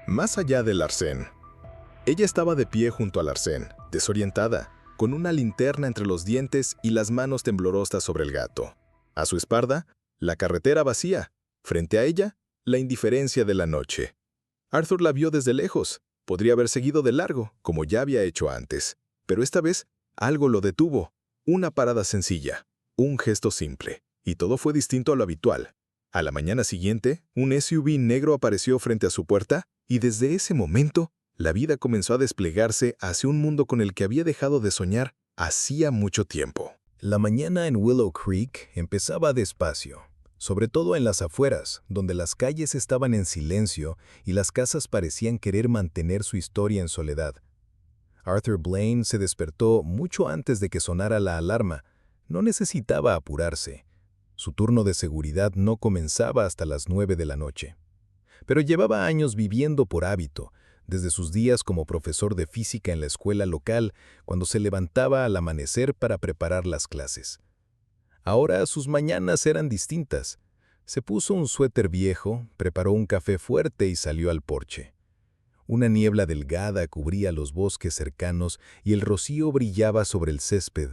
Más allá del arcén. Ella estaba de pie junto al arcén, desorientada, con una linterna entre los dientes y las manos temblorosas sobre el gato. A su espalda, la carretera vacía. Frente a ella, la indiferencia de la noche. Arthur la vio desde lejos. Podría haber seguido de largo, como ya había hecho antes. Pero esta vez, algo lo detuvo. Una parada sencilla, un gesto simple. Y todo fue distinto a lo habitual. A la mañana siguiente, un SUV negro apareció frente a su puerta, y desde ese momento, la vida comenzó a desplegarse hacia un mundo con el que había dejado de soñar hacía mucho tiempo. La mañana en Willow Creek empezaba despacio, sobre todo en las afueras, donde las calles estaban en silencio y las casas parecían querer mantener su historia en soledad. Arthur Blaine se despertó mucho antes de que sonara la alarma. No necesitaba apurarse. Su turno de seguridad no comenzaba hasta las 9 de la noche. Pero llevaba años viviendo por hábito, desde sus días como profesor de física en la escuela local, cuando se levantaba al amanecer para preparar las clases. Ahora sus mañanas eran distintas. Se puso un suéter viejo, preparó un café fuerte y salió al porche. Una niebla delgada cubría los bosques cercanos y el rocío brillaba sobre el césped.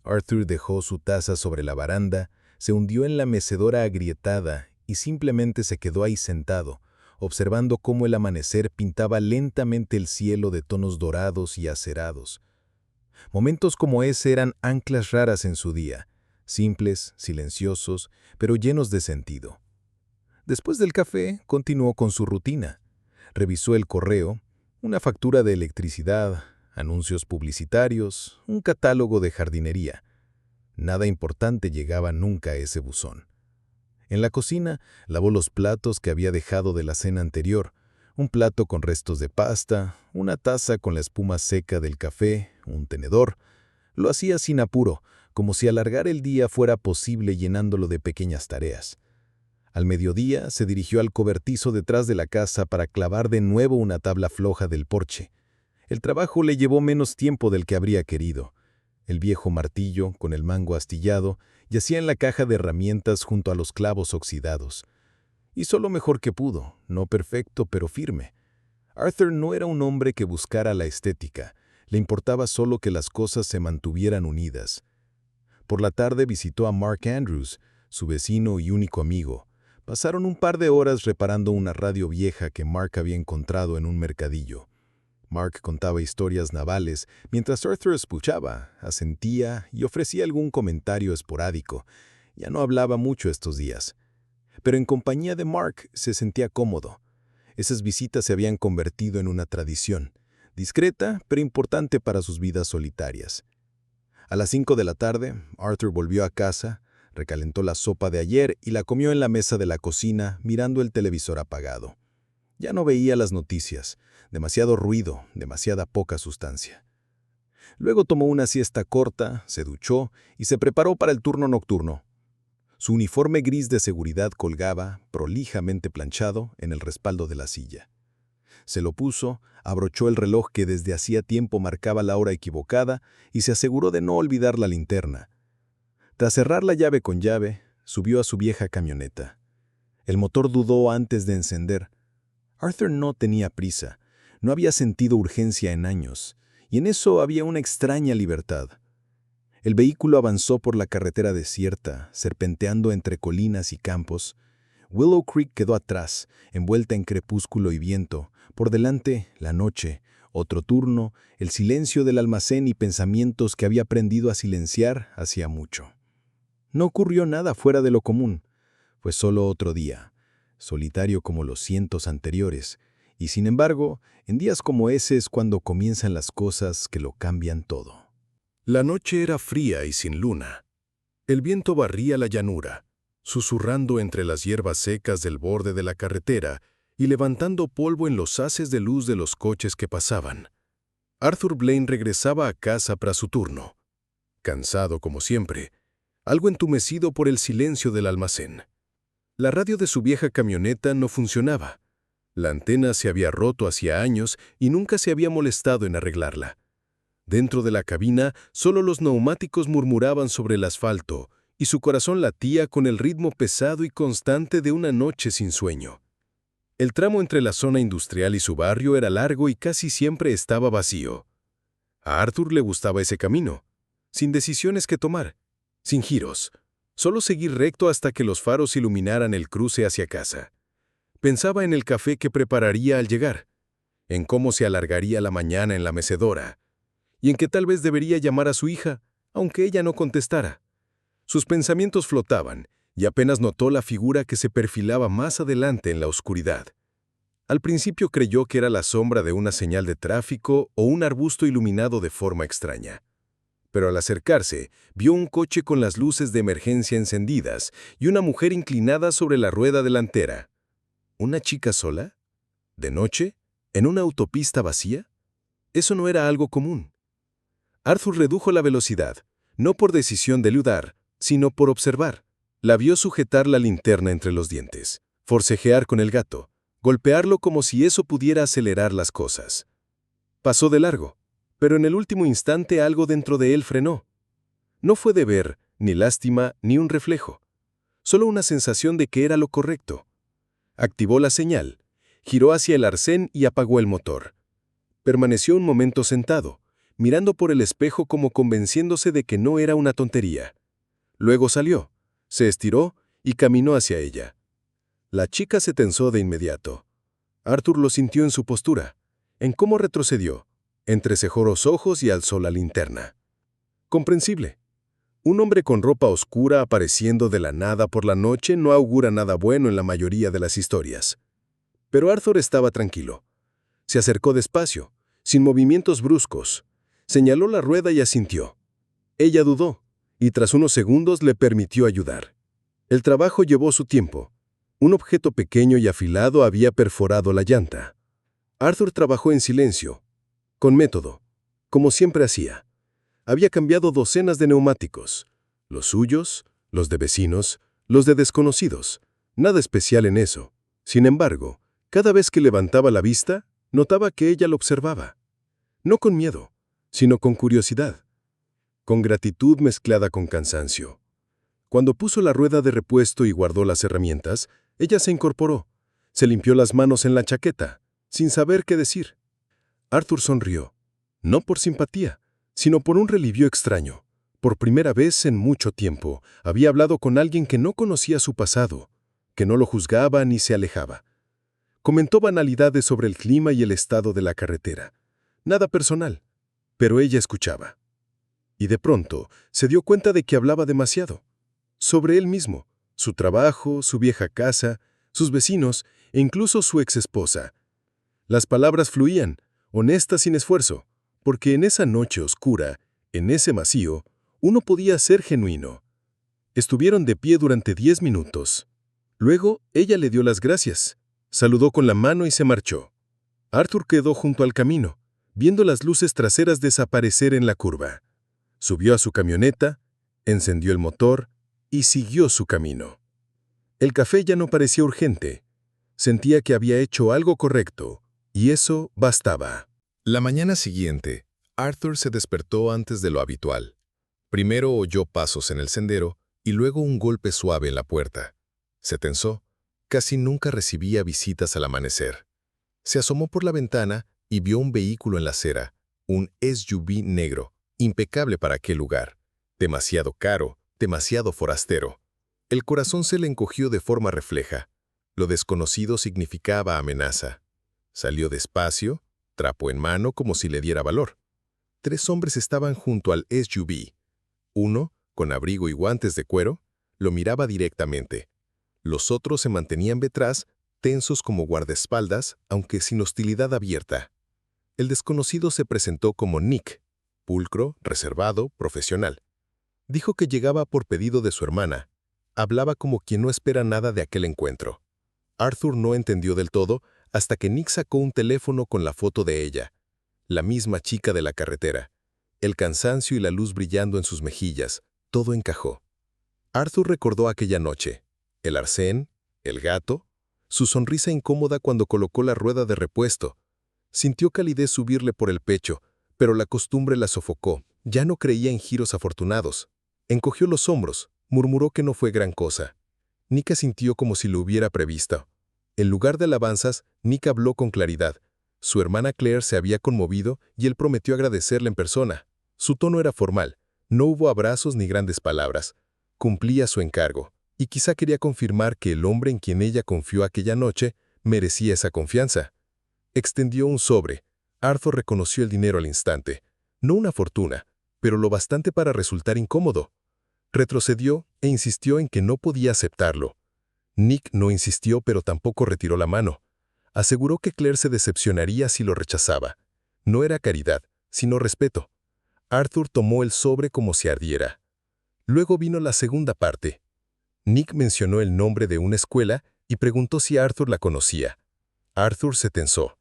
Arthur dejó su taza sobre la baranda, se hundió en la mecedora agrietada y simplemente se quedó ahí sentado, observando cómo el amanecer pintaba lentamente el cielo de tonos dorados y acerados. Momentos como ese eran anclas raras en su día, simples, silenciosos, pero llenos de sentido. Después del café, continuó con su rutina. Revisó el correo, una factura de electricidad, anuncios publicitarios, un catálogo de jardinería. Nada importante llegaba nunca a ese buzón. En la cocina, lavó los platos que había dejado de la cena anterior, un plato con restos de pasta, una taza con la espuma seca del café, un tenedor. Lo hacía sin apuro, como si alargar el día fuera posible llenándolo de pequeñas tareas. Al mediodía se dirigió al cobertizo detrás de la casa para clavar de nuevo una tabla floja del porche. El trabajo le llevó menos tiempo del que habría querido. El viejo martillo, con el mango astillado, yacía en la caja de herramientas junto a los clavos oxidados. Hizo lo mejor que pudo, no perfecto, pero firme. Arthur no era un hombre que buscara la estética, le importaba solo que las cosas se mantuvieran unidas. Por la tarde visitó a Mark Andrews, su vecino y único amigo. Pasaron un par de horas reparando una radio vieja que Mark había encontrado en un mercadillo. Mark contaba historias navales, mientras Arthur escuchaba, asentía y ofrecía algún comentario esporádico. Ya no hablaba mucho estos días. Pero en compañía de Mark se sentía cómodo. Esas visitas se habían convertido en una tradición, discreta pero importante para sus vidas solitarias. A las 5 de la tarde, Arthur volvió a casa, recalentó la sopa de ayer y la comió en la mesa de la cocina, mirando el televisor apagado. Ya no veía las noticias, demasiado ruido, demasiada poca sustancia. Luego tomó una siesta corta, se duchó y se preparó para el turno nocturno. Su uniforme gris de seguridad colgaba, prolijamente planchado, en el respaldo de la silla. Se lo puso, abrochó el reloj que desde hacía tiempo marcaba la hora equivocada y se aseguró de no olvidar la linterna. Tras cerrar la llave con llave, subió a su vieja camioneta. El motor dudó antes de encender. Arthur no tenía prisa, no había sentido urgencia en años, y en eso había una extraña libertad. El vehículo avanzó por la carretera desierta, serpenteando entre colinas y campos. Willow Creek quedó atrás, envuelta en crepúsculo y viento. Por delante, la noche, otro turno, el silencio del almacén y pensamientos que había aprendido a silenciar hacía mucho. No ocurrió nada fuera de lo común. Fue solo otro día, solitario como los cientos anteriores, y sin embargo, en días como ese es cuando comienzan las cosas que lo cambian todo. La noche era fría y sin luna. El viento barría la llanura, susurrando entre las hierbas secas del borde de la carretera y levantando polvo en los haces de luz de los coches que pasaban. Arthur Blaine regresaba a casa para su turno, cansado como siempre, algo entumecido por el silencio del almacén. La radio de su vieja camioneta no funcionaba. La antena se había roto hacía años y nunca se había molestado en arreglarla. Dentro de la cabina, solo los neumáticos murmuraban sobre el asfalto y su corazón latía con el ritmo pesado y constante de una noche sin sueño. El tramo entre la zona industrial y su barrio era largo y casi siempre estaba vacío. A Arthur le gustaba ese camino, sin decisiones que tomar, sin giros, solo seguir recto hasta que los faros iluminaran el cruce hacia casa. Pensaba en el café que prepararía al llegar, en cómo se alargaría la mañana en la mecedora, y en que tal vez debería llamar a su hija, aunque ella no contestara. Sus pensamientos flotaban, y apenas notó la figura que se perfilaba más adelante en la oscuridad. Al principio creyó que era la sombra de una señal de tráfico o un arbusto iluminado de forma extraña. Pero al acercarse, vio un coche con las luces de emergencia encendidas y una mujer inclinada sobre la rueda delantera. ¿Una chica sola? ¿De noche? ¿En una autopista vacía? Eso no era algo común. Arthur redujo la velocidad, no por decisión de Ludar, sino por observar. La vio sujetar la linterna entre los dientes, forcejear con el gato, golpearlo como si eso pudiera acelerar las cosas. Pasó de largo, pero en el último instante algo dentro de él frenó. No fue deber, ni lástima, ni un reflejo. Solo una sensación de que era lo correcto. Activó la señal, giró hacia el arcén y apagó el motor. Permaneció un momento sentado, mirando por el espejo como convenciéndose de que no era una tontería. Luego salió, se estiró y caminó hacia ella. La chica se tensó de inmediato. Arthur lo sintió en su postura, en cómo retrocedió, entrecejó los ojos y alzó la linterna. Comprensible. Un hombre con ropa oscura apareciendo de la nada por la noche no augura nada bueno en la mayoría de las historias. Pero Arthur estaba tranquilo. Se acercó despacio, sin movimientos bruscos. Señaló la rueda y asintió. Ella dudó, y tras unos segundos le permitió ayudar. El trabajo llevó su tiempo. Un objeto pequeño y afilado había perforado la llanta. Arthur trabajó en silencio, con método, como siempre hacía. Había cambiado docenas de neumáticos, los suyos, los de vecinos, los de desconocidos. Nada especial en eso. Sin embargo, cada vez que levantaba la vista, notaba que ella lo observaba. No con miedo, sino con curiosidad. Con gratitud mezclada con cansancio. Cuando puso la rueda de repuesto y guardó las herramientas, ella se incorporó. Se limpió las manos en la chaqueta, sin saber qué decir. Arthur sonrió, no por simpatía, sino por un relivió extraño. Por primera vez en mucho tiempo, había hablado con alguien que no conocía su pasado, que no lo juzgaba ni se alejaba. Comentó banalidades sobre el clima y el estado de la carretera. Nada personal, pero ella escuchaba. Y de pronto se dio cuenta de que hablaba demasiado. Sobre él mismo, su trabajo, su vieja casa, sus vecinos e incluso su exesposa. Las palabras fluían, honestas sin esfuerzo, porque en esa noche oscura, en ese vacío, uno podía ser genuino. Estuvieron de pie durante 10 minutos. Luego, ella le dio las gracias, saludó con la mano y se marchó. Arthur quedó junto al camino, viendo las luces traseras desaparecer en la curva. Subió a su camioneta, encendió el motor y siguió su camino. El café ya no parecía urgente. Sentía que había hecho algo correcto, y eso bastaba. La mañana siguiente, Arthur se despertó antes de lo habitual. Primero oyó pasos en el sendero y luego un golpe suave en la puerta. Se tensó. Casi nunca recibía visitas al amanecer. Se asomó por la ventana y vio un vehículo en la acera, un SUV negro, impecable para aquel lugar. Demasiado caro, demasiado forastero. El corazón se le encogió de forma refleja. Lo desconocido significaba amenaza. Salió despacio, trapo en mano como si le diera valor. 3 hombres estaban junto al SUV. Uno, con abrigo y guantes de cuero, lo miraba directamente. Los otros se mantenían detrás, tensos como guardaespaldas, aunque sin hostilidad abierta. El desconocido se presentó como Nick, pulcro, reservado, profesional. Dijo que llegaba por pedido de su hermana. Hablaba como quien no espera nada de aquel encuentro. Arthur no entendió del todo hasta que Nick sacó un teléfono con la foto de ella, la misma chica de la carretera. El cansancio y la luz brillando en sus mejillas, todo encajó. Arthur recordó aquella noche, el arcén, el gato, su sonrisa incómoda cuando colocó la rueda de repuesto. Sintió calidez subirle por el pecho, pero la costumbre la sofocó. Ya no creía en giros afortunados. Encogió los hombros, murmuró que no fue gran cosa. Nika sintió como si lo hubiera previsto. En lugar de alabanzas, Nick habló con claridad. Su hermana Claire se había conmovido y él prometió agradecerle en persona. Su tono era formal. No hubo abrazos ni grandes palabras. Cumplía su encargo, y quizá quería confirmar que el hombre en quien ella confió aquella noche merecía esa confianza. Extendió un sobre. Arthur reconoció el dinero al instante. No una fortuna, pero lo bastante para resultar incómodo. Retrocedió e insistió en que no podía aceptarlo. Nick no insistió, pero tampoco retiró la mano. Aseguró que Claire se decepcionaría si lo rechazaba. No era caridad, sino respeto. Arthur tomó el sobre como si ardiera. Luego vino la segunda parte. Nick mencionó el nombre de una escuela y preguntó si Arthur la conocía. Arthur se tensó.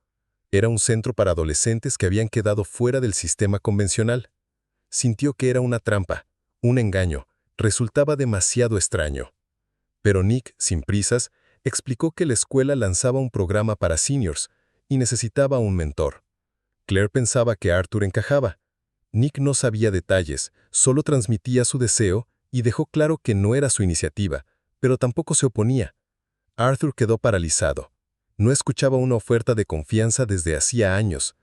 Era un centro para adolescentes que habían quedado fuera del sistema convencional. Sintió que era una trampa, un engaño. Resultaba demasiado extraño. Pero Nick, sin prisas, explicó que la escuela lanzaba un programa para seniors y necesitaba un mentor. Claire pensaba que Arthur encajaba. Nick no sabía detalles, solo transmitía su deseo y dejó claro que no era su iniciativa, pero tampoco se oponía. Arthur quedó paralizado. No escuchaba una oferta de confianza desde hacía años.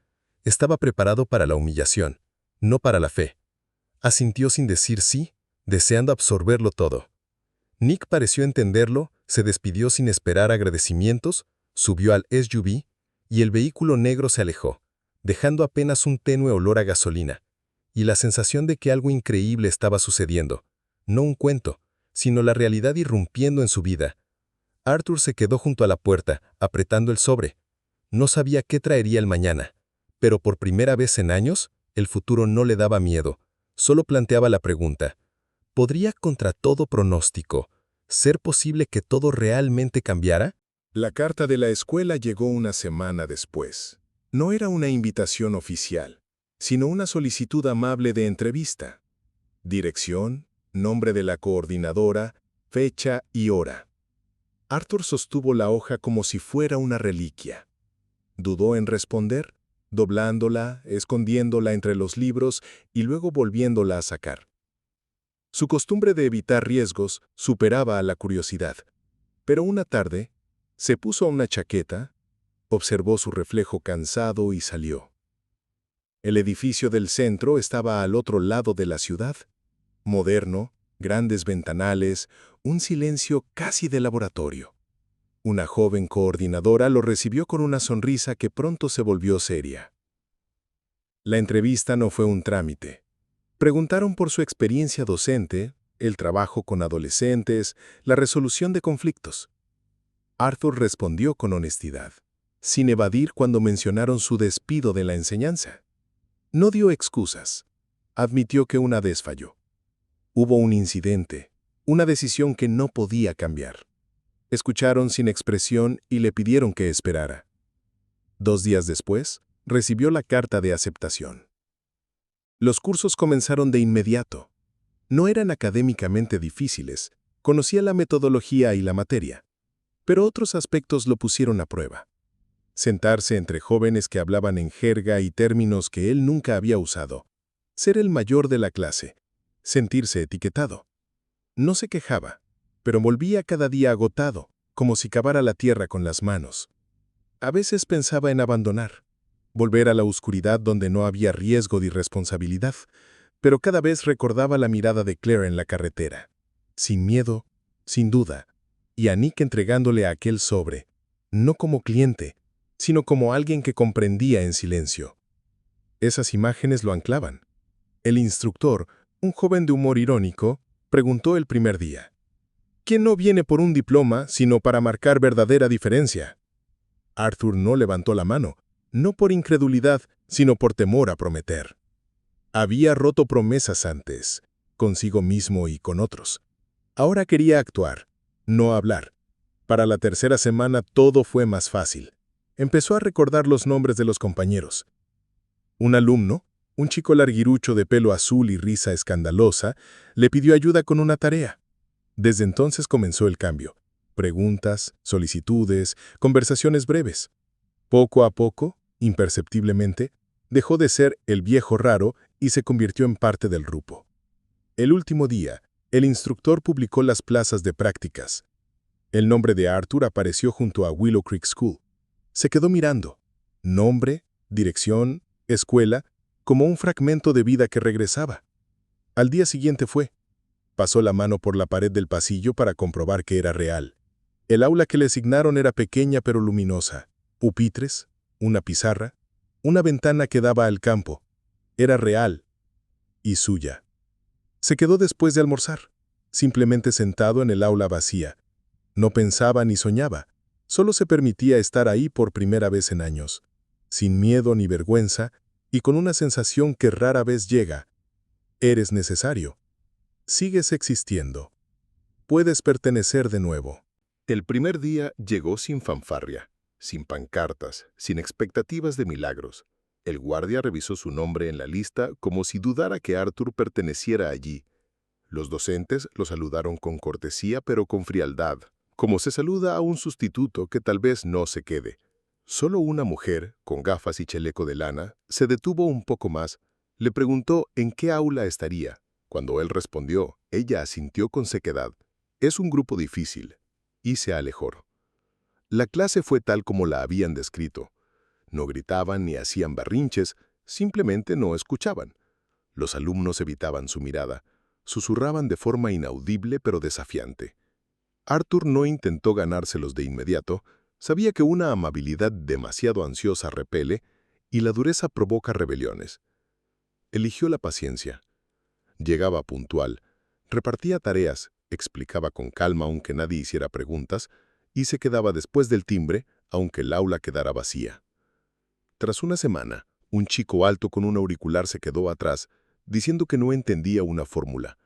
Estaba preparado para la humillación, no para la fe. Asintió sin decir sí, deseando absorberlo todo. Nick pareció entenderlo, se despidió sin esperar agradecimientos, subió al SUV y el vehículo negro se alejó, dejando apenas un tenue olor a gasolina y la sensación de que algo increíble estaba sucediendo. No un cuento, sino la realidad irrumpiendo en su vida. Arthur se quedó junto a la puerta, apretando el sobre. No sabía qué traería el mañana, pero por primera vez en años, el futuro no le daba miedo, solo planteaba la pregunta: ¿podría, contra todo pronóstico, ser posible que todo realmente cambiara? La carta de la escuela llegó una semana después. No era una invitación oficial, sino una solicitud amable de entrevista. Dirección, nombre de la coordinadora, fecha y hora. Arthur sostuvo la hoja como si fuera una reliquia. Dudó en responder, doblándola, escondiéndola entre los libros y luego volviéndola a sacar. Su costumbre de evitar riesgos superaba a la curiosidad. Pero una tarde, se puso una chaqueta, observó su reflejo cansado y salió. El edificio del centro estaba al otro lado de la ciudad. Moderno, grandes ventanales, un silencio casi de laboratorio. Una joven coordinadora lo recibió con una sonrisa que pronto se volvió seria. La entrevista no fue un trámite. Preguntaron por su experiencia docente, el trabajo con adolescentes, la resolución de conflictos. Arthur respondió con honestidad, sin evadir cuando mencionaron su despido de la enseñanza. No dio excusas. Admitió que una vez falló. Hubo un incidente, una decisión que no podía cambiar. Escucharon sin expresión y le pidieron que esperara. 2 días después, recibió la carta de aceptación. Los cursos comenzaron de inmediato. No eran académicamente difíciles, conocía la metodología y la materia, pero otros aspectos lo pusieron a prueba. Sentarse entre jóvenes que hablaban en jerga y términos que él nunca había usado. Ser el mayor de la clase. Sentirse etiquetado. No se quejaba, pero volvía cada día agotado, como si cavara la tierra con las manos. A veces pensaba en abandonar, volver a la oscuridad donde no había riesgo de irresponsabilidad, pero cada vez recordaba la mirada de Claire en la carretera. Sin miedo, sin duda, y a Nick entregándole aquel sobre, no como cliente, sino como alguien que comprendía en silencio. Esas imágenes lo anclaban. El instructor, un joven de humor irónico, preguntó el primer día: ¿quién no viene por un diploma, sino para marcar verdadera diferencia? Arthur no levantó la mano, no por incredulidad, sino por temor a prometer. Había roto promesas antes, consigo mismo y con otros. Ahora quería actuar, no hablar. Para la tercera semana todo fue más fácil. Empezó a recordar los nombres de los compañeros. Un alumno, un chico larguirucho de pelo azul y risa escandalosa, le pidió ayuda con una tarea. Desde entonces comenzó el cambio. Preguntas, solicitudes, conversaciones breves. Poco a poco, imperceptiblemente, dejó de ser el viejo raro y se convirtió en parte del grupo. El último día, el instructor publicó las plazas de prácticas. El nombre de Arthur apareció junto a Willow Creek School. Se quedó mirando. Nombre, dirección, escuela, como un fragmento de vida que regresaba. Al día siguiente fue. Pasó la mano por la pared del pasillo para comprobar que era real. El aula que le asignaron era pequeña pero luminosa. Pupitres, una pizarra, una ventana que daba al campo. Era real y suya. Se quedó después de almorzar, simplemente sentado en el aula vacía. No pensaba ni soñaba, solo se permitía estar ahí por primera vez en años, sin miedo ni vergüenza y con una sensación que rara vez llega. Eres necesario. Sigues existiendo. Puedes pertenecer de nuevo. El primer día llegó sin fanfarria, sin pancartas, sin expectativas de milagros. El guardia revisó su nombre en la lista como si dudara que Arthur perteneciera allí. Los docentes lo saludaron con cortesía pero con frialdad, como se saluda a un sustituto que tal vez no se quede. Solo una mujer, con gafas y chaleco de lana, se detuvo un poco más. Le preguntó en qué aula estaría. Cuando él respondió, ella asintió con sequedad. Es un grupo difícil. Y se alejó. La clase fue tal como la habían descrito. No gritaban ni hacían berrinches, simplemente no escuchaban. Los alumnos evitaban su mirada, susurraban de forma inaudible pero desafiante. Arthur no intentó ganárselos de inmediato, sabía que una amabilidad demasiado ansiosa repele y la dureza provoca rebeliones. Eligió la paciencia. Llegaba puntual, repartía tareas, explicaba con calma aunque nadie hiciera preguntas, y se quedaba después del timbre, aunque el aula quedara vacía. Tras una semana, un chico alto con un auricular se quedó atrás, diciendo que no entendía una fórmula.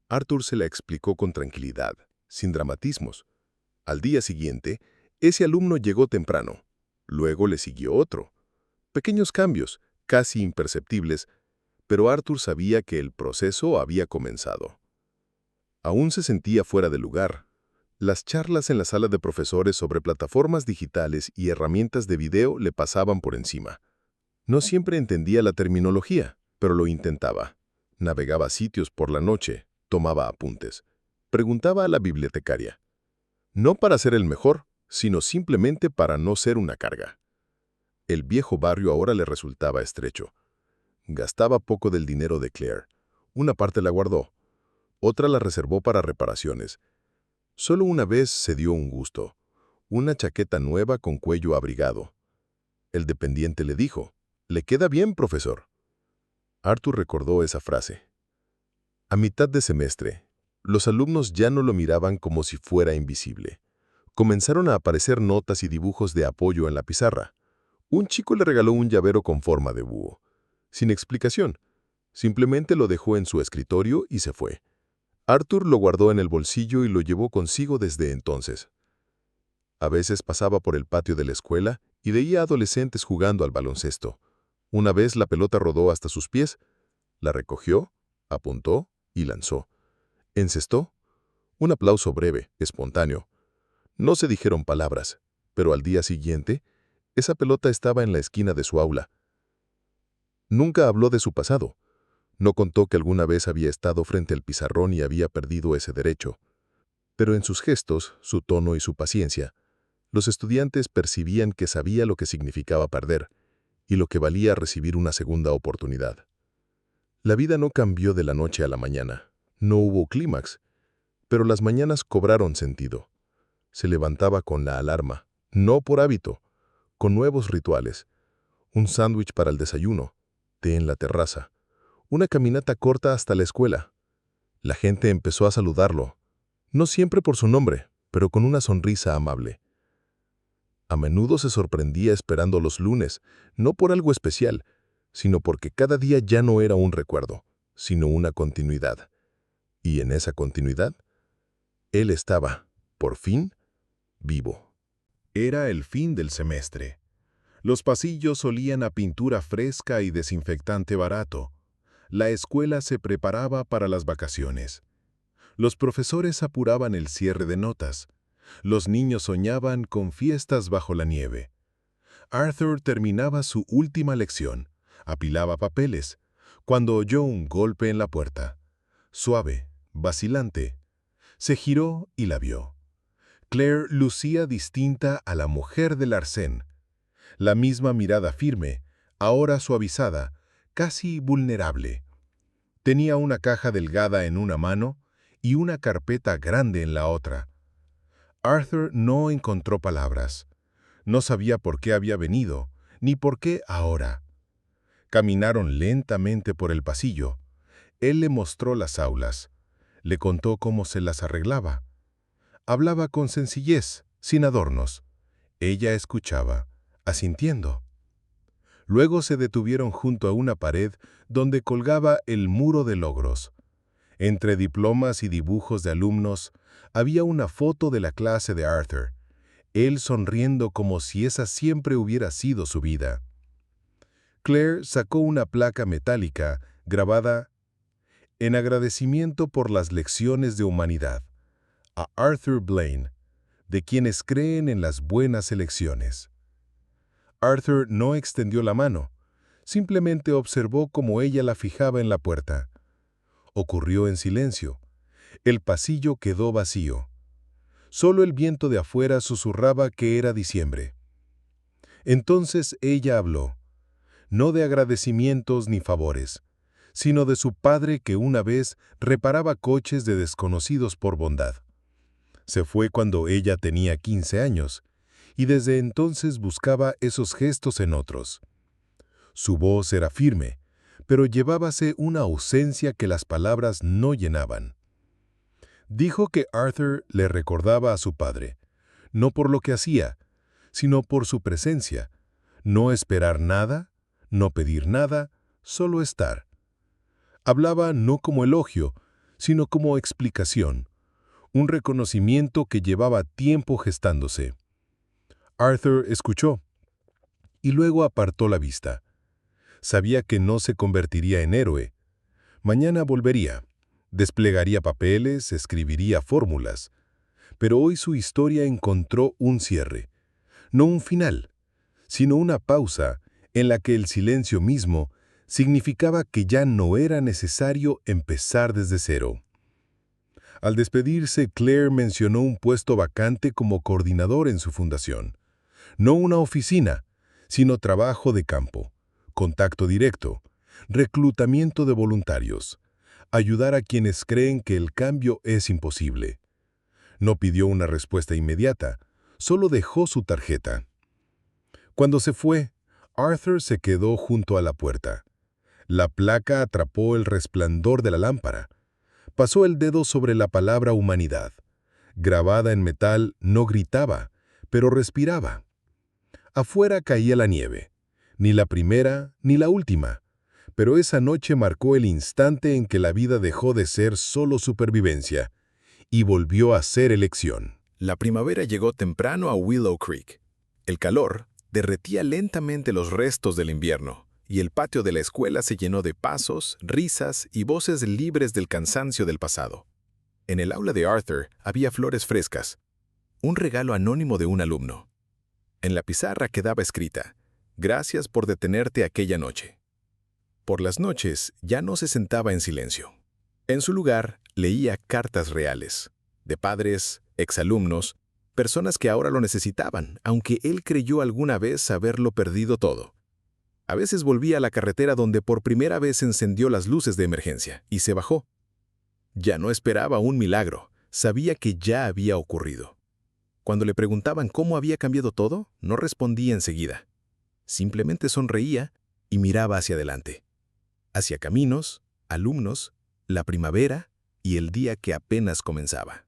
Arthur se la explicó con tranquilidad, sin dramatismos. Al día siguiente, ese alumno llegó temprano. Luego le siguió otro. Pequeños cambios, casi imperceptibles, pero Arthur sabía que el proceso había comenzado. Aún se sentía fuera de lugar. Las charlas en la sala de profesores sobre plataformas digitales y herramientas de video le pasaban por encima. No siempre entendía la terminología, pero lo intentaba. Navegaba sitios por la noche, tomaba apuntes. Preguntaba a la bibliotecaria. No para ser el mejor, sino simplemente para no ser una carga. El viejo barrio ahora le resultaba estrecho. Gastaba poco del dinero de Claire. Una parte la guardó, otra la reservó para reparaciones. Solo una vez se dio un gusto, una chaqueta nueva con cuello abrigado. El dependiente le dijo, «Le queda bien, profesor». Arthur recordó esa frase. A mitad de semestre, los alumnos ya no lo miraban como si fuera invisible. Comenzaron a aparecer notas y dibujos de apoyo en la pizarra. Un chico le regaló un llavero con forma de búho. Sin explicación, simplemente lo dejó en su escritorio y se fue. Arthur lo guardó en el bolsillo y lo llevó consigo desde entonces. A veces pasaba por el patio de la escuela y veía adolescentes jugando al baloncesto. Una vez la pelota rodó hasta sus pies, la recogió, apuntó y lanzó. Encestó. Un aplauso breve, espontáneo. No se dijeron palabras, pero al día siguiente, esa pelota estaba en la esquina de su aula. Nunca habló de su pasado. No contó que alguna vez había estado frente al pizarrón y había perdido ese derecho. Pero en sus gestos, su tono y su paciencia, los estudiantes percibían que sabía lo que significaba perder y lo que valía recibir una segunda oportunidad. La vida no cambió de la noche a la mañana. No hubo clímax, pero las mañanas cobraron sentido. Se levantaba con la alarma, no por hábito, con nuevos rituales. Un sándwich para el desayuno, té en la terraza, una caminata corta hasta la escuela. La gente empezó a saludarlo, no siempre por su nombre, pero con una sonrisa amable. A menudo se sorprendía esperando los lunes, no por algo especial, sino porque cada día ya no era un recuerdo, sino una continuidad. Y en esa continuidad, él estaba, por fin, vivo. Era el fin del semestre. Los pasillos olían a pintura fresca y desinfectante barato. La escuela se preparaba para las vacaciones. Los profesores apuraban el cierre de notas. Los niños soñaban con fiestas bajo la nieve. Arthur terminaba su última lección, apilaba papeles, cuando oyó un golpe en la puerta. Suave, vacilante. Se giró y la vio. Claire lucía distinta a la mujer de Larsen. La misma mirada firme, ahora suavizada, casi vulnerable. Tenía una caja delgada en una mano y una carpeta grande en la otra. Arthur no encontró palabras. No sabía por qué había venido, ni por qué ahora. Caminaron lentamente por el pasillo. Él le mostró las aulas. Le contó cómo se las arreglaba. Hablaba con sencillez, sin adornos. Ella escuchaba, asintiendo. Luego se detuvieron junto a una pared donde colgaba el muro de logros. Entre diplomas y dibujos de alumnos, había una foto de la clase de Arthur, él sonriendo como si esa siempre hubiera sido su vida. Claire sacó una placa metálica grabada en agradecimiento por las lecciones de humanidad a Arthur Blaine, de quienes creen en las buenas elecciones. Arthur no extendió la mano, simplemente observó cómo ella la fijaba en la puerta. Ocurrió en silencio. El pasillo quedó vacío. Solo el viento de afuera susurraba que era diciembre. Entonces ella habló, no de agradecimientos ni favores, sino de su padre que una vez reparaba coches de desconocidos por bondad. Se fue cuando ella tenía 15 años, y desde entonces buscaba esos gestos en otros. Su voz era firme, pero llevábase una ausencia que las palabras no llenaban. Dijo que Arthur le recordaba a su padre, no por lo que hacía, sino por su presencia. No esperar nada, no pedir nada, solo estar. Hablaba no como elogio, sino como explicación, un reconocimiento que llevaba tiempo gestándose. Arthur escuchó, y luego apartó la vista. Sabía que no se convertiría en héroe. Mañana volvería. Desplegaría papeles, escribiría fórmulas. Pero hoy su historia encontró un cierre. No un final, sino una pausa en la que el silencio mismo significaba que ya no era necesario empezar desde cero. Al despedirse, Claire mencionó un puesto vacante como coordinador en su fundación. No una oficina, sino trabajo de campo, contacto directo, reclutamiento de voluntarios, ayudar a quienes creen que el cambio es imposible. No pidió una respuesta inmediata, solo dejó su tarjeta. Cuando se fue, Arthur se quedó junto a la puerta. La placa atrapó el resplandor de la lámpara. Pasó el dedo sobre la palabra humanidad. Grabada en metal, no gritaba, pero respiraba. Afuera caía la nieve, ni la primera ni la última, pero esa noche marcó el instante en que la vida dejó de ser solo supervivencia y volvió a ser elección. La primavera llegó temprano a Willow Creek. El calor derretía lentamente los restos del invierno, y el patio de la escuela se llenó de pasos, risas y voces libres del cansancio del pasado. En el aula de Arthur había flores frescas, un regalo anónimo de un alumno. En la pizarra quedaba escrita, «Gracias por detenerte aquella noche». Por las noches ya no se sentaba en silencio. En su lugar leía cartas reales, de padres, exalumnos, personas que ahora lo necesitaban, aunque él creyó alguna vez haberlo perdido todo. A veces volvía a la carretera donde por primera vez encendió las luces de emergencia y se bajó. Ya no esperaba un milagro, sabía que ya había ocurrido. Cuando le preguntaban cómo había cambiado todo, no respondía enseguida. Simplemente sonreía y miraba hacia adelante. Hacia caminos, alumnos, la primavera y el día que apenas comenzaba.